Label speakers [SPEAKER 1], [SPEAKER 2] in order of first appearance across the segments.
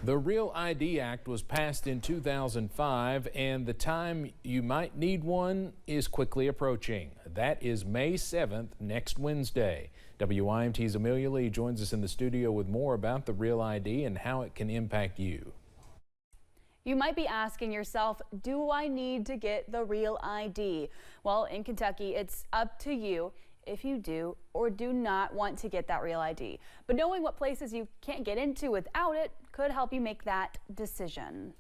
[SPEAKER 1] The Real ID Act was passed in 2005, and the time you might need one is quickly approaching. That is May 7th, next Wednesday. WYMT's Amelia Lee joins us in the studio with more about the Real ID and how it can impact you.
[SPEAKER 2] You might be asking yourself, do I need to get the Real ID? Well, in Kentucky, it's up to you if you do or do not want to get that Real ID. But knowing what places you can't get into without it could help you make that decision.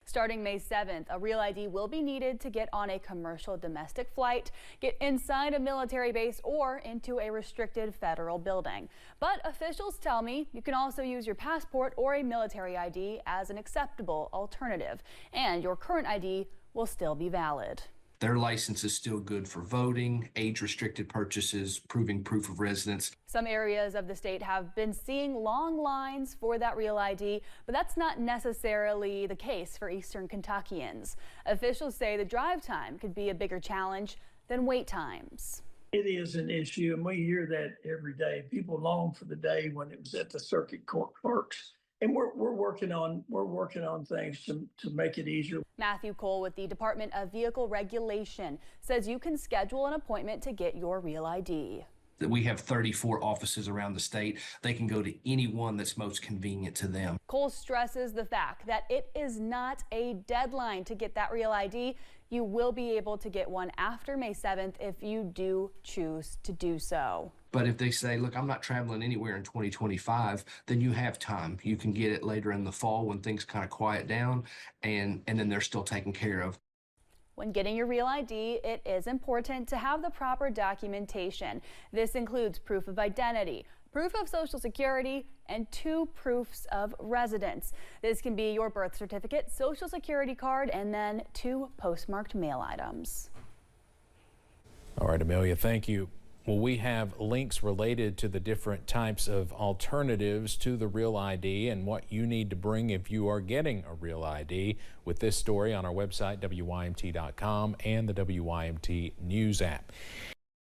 [SPEAKER 2] Starting May 7th, a Real ID will be needed to get on a commercial domestic flight, get inside a military base, or into a restricted federal building. But officials tell me you can also use your passport or a military ID as an acceptable alternative, and your current ID will still be valid.
[SPEAKER 3] Their license is still good for voting, age-restricted purchases, proving proof of residence.
[SPEAKER 2] Some areas of the state have been seeing long lines for that Real ID, but that's not necessarily the case for Eastern Kentuckians. Officials say the drive time could be a bigger challenge than wait times.
[SPEAKER 4] It is an issue, and we hear that every day. People long for the day when it was at the circuit court clerks. And we're working on things to make it easier.
[SPEAKER 2] Matthew Cole with the Department of Vehicle Regulation says you can schedule an appointment to get your Real ID.
[SPEAKER 3] We have 34 offices around the state. They can go to any one that's most convenient to them.
[SPEAKER 2] Cole stresses the fact that it is not a deadline to get that Real ID. You will be able to get one after May 7th if you do choose to do so.
[SPEAKER 3] But if they say, look, I'm not traveling anywhere in 2025, then you have time. You can get it later in the fall when things kind of quiet down, and then they're still taken care of.
[SPEAKER 2] When getting your Real ID, it is important to have the proper documentation. This includes proof of identity, proof of Social Security, and 2 proofs of residence. This can be your birth certificate, Social Security card, and then 2 postmarked mail items.
[SPEAKER 1] All right, Amelia, thank you. Well, we have links related to the different types of alternatives to the Real ID and what you need to bring if you are getting a Real ID with this story on our website, WYMT.com, and the WYMT News app.